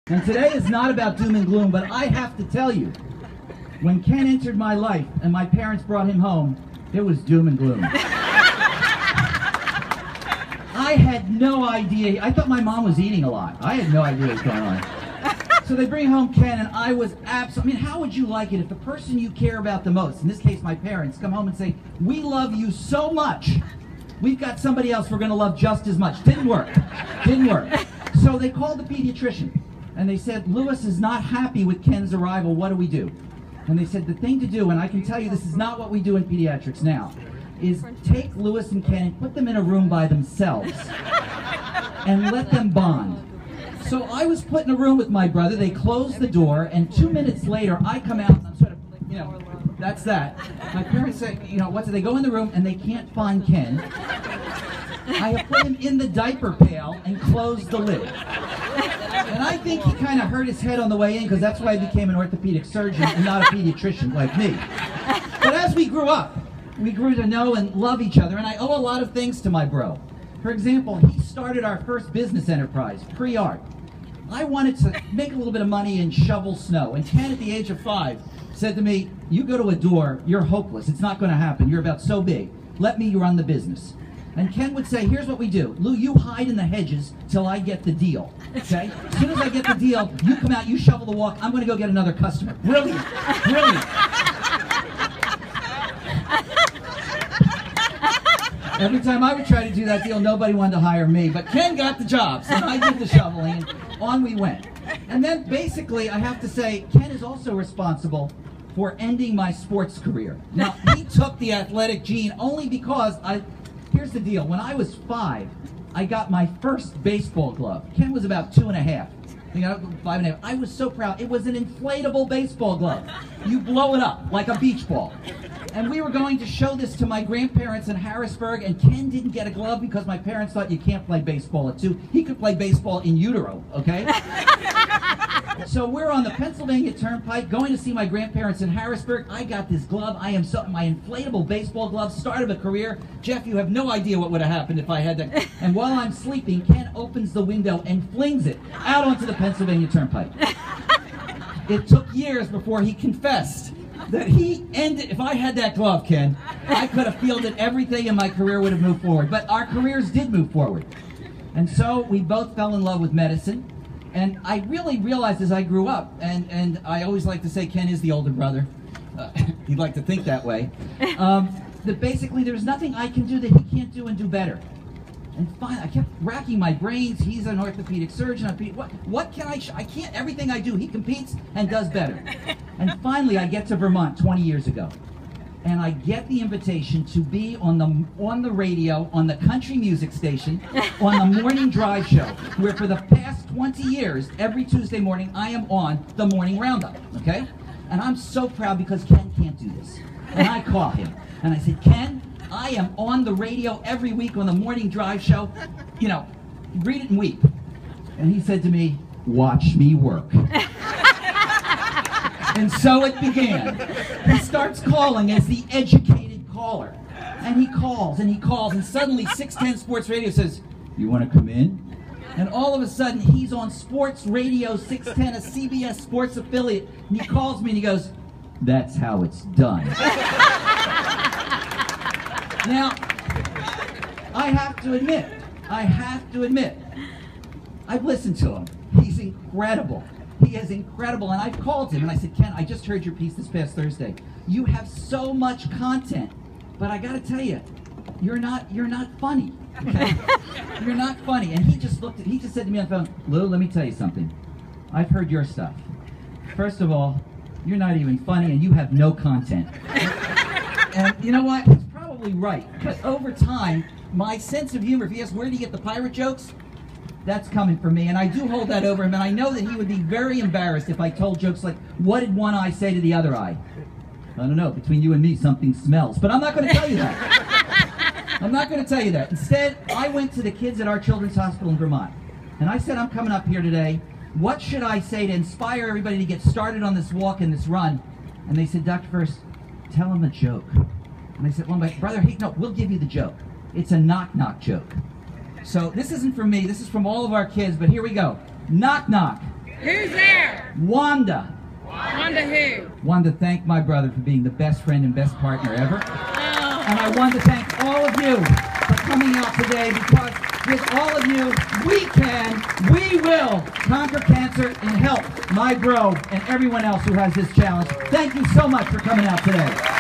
And today is not about doom and gloom, but I have to tell you, when Ken entered my life and my parents brought him home, it was doom and gloom. I had no idea. I thought my mom was eating a lot. I had no idea what was going on. So they bring home Ken, and I was absolutely, I mean, how would you like it if the person you care about the most, in this case my parents, come home and say, we love you so much, we've got somebody else we're going to love just as much. Didn't work. Didn't work. So they called the pediatrician, and they said, Lewis is not happy with Ken's arrival. What do we do? And they said, the thing to do, and I can tell you this is not what we do in pediatrics now, is take Lewis and Ken and put them in a room by themselves and let them bond. So I was put in a room with my brother. They closed the door, and 2 minutes later, I come out, and I'm sort of, you know, that's that. My parents say, you know, they go in the room, and they can't find Ken. I have put him in the diaper pail and closed the lid. And I think he kind of hurt his head on the way in, because that's why I became an orthopedic surgeon and not a pediatrician like me. But as we grew up, we grew to know and love each other, and I owe a lot of things to my bro. For example, he started our first business enterprise, Pre-Art. I wanted to make a little bit of money and shovel snow, and Ken, at the age of 5, said to me, you go to a door, you're hopeless, it's not going to happen, you're about so big, let me run the business. And Ken would say, here's what we do, Lou, you hide in the hedges till I get the deal, okay? As soon as I get the deal, you come out, you shovel the walk, I'm going to go get another customer. Brilliant, brilliant. Every time I would try to do that deal, nobody wanted to hire me. But Ken got the job, so I did the shoveling, and on we went. And then, basically, I have to say, Ken is also responsible for ending my sports career. Now, he took the athletic gene only because here's the deal. When I was 5, I got my first baseball glove. Ken was about 2.5. You know, 5.5. I was so proud. It was an inflatable baseball glove. You blow it up like a beach ball. And we were going to show this to my grandparents in Harrisburg, and Ken didn't get a glove because my parents thought you can't play baseball at 2. He could play baseball in utero, okay? So we're on the Pennsylvania Turnpike going to see my grandparents in Harrisburg. I got this glove. My inflatable baseball glove, start of a career. Jeff, you have no idea what would have happened if I had that. And while I'm sleeping, Ken opens the window and flings it out onto the Pennsylvania Turnpike. It took years before he confessed that he ended, if I had that glove, Ken, I could have fielded everything and my career would have moved forward. But our careers did move forward. And so we both fell in love with medicine. And I really realized as I grew up, and I always like to say Ken is the older brother. He'd like to think that way. That basically there's nothing I can do that he can't do and do better. And finally, I kept racking my brains. He's an orthopedic surgeon. What can I can't, everything I do, he competes and does better. And finally, I get to Vermont 20 years ago. And I get the invitation to be on the radio, on the country music station, on the morning drive show, where for the past 20 years, every Tuesday morning, I am on the morning roundup, okay? And I'm so proud because Ken can't do this. And I call him, and I said, Ken, I am on the radio every week on the morning drive show. You know, read it and weep. And he said to me, watch me work. And so it began. He starts calling as the educated caller. And he calls, and suddenly 610 Sports Radio says, you want to come in? And all of a sudden, he's on Sports Radio 610, a CBS Sports affiliate. And he calls me and he goes, that's how it's done. Now, I have to admit, I've listened to him. He's incredible. He is incredible. And I've called him and I said, Ken, I just heard your piece this past Thursday. You have so much content, but I got to tell you, you're not funny. Okay? You're not funny. And he just said to me on the phone, Lou, let me tell you something. I've heard your stuff. First of all, you're not even funny and you have no content. And you know what? He's probably right. Because over time, my sense of humor, if he asks where do you get the pirate jokes, that's coming from me. And I do hold that over him. And I know that he would be very embarrassed if I told jokes like, what did one eye say to the other eye? I don't know. Between you and me, something smells. But I'm not going to tell you that. I'm not going to tell you that. Instead, I went to the kids at our children's hospital in Vermont. And I said, I'm coming up here today. What should I say to inspire everybody to get started on this walk and this run? And they said, Dr. First, tell them a joke. And I said, well, my brother, hey, no, we'll give you the joke. It's a knock-knock joke. So this isn't from me. This is from all of our kids. But here we go. Knock, knock. Who's there? Wanda. Wanda who? Wanted to thank my brother for being the best friend and best partner ever. Oh. And I want to thank all of you for coming out today, because with all of you, we will conquer cancer and help my bro and everyone else who has this challenge. Thank you so much for coming out today.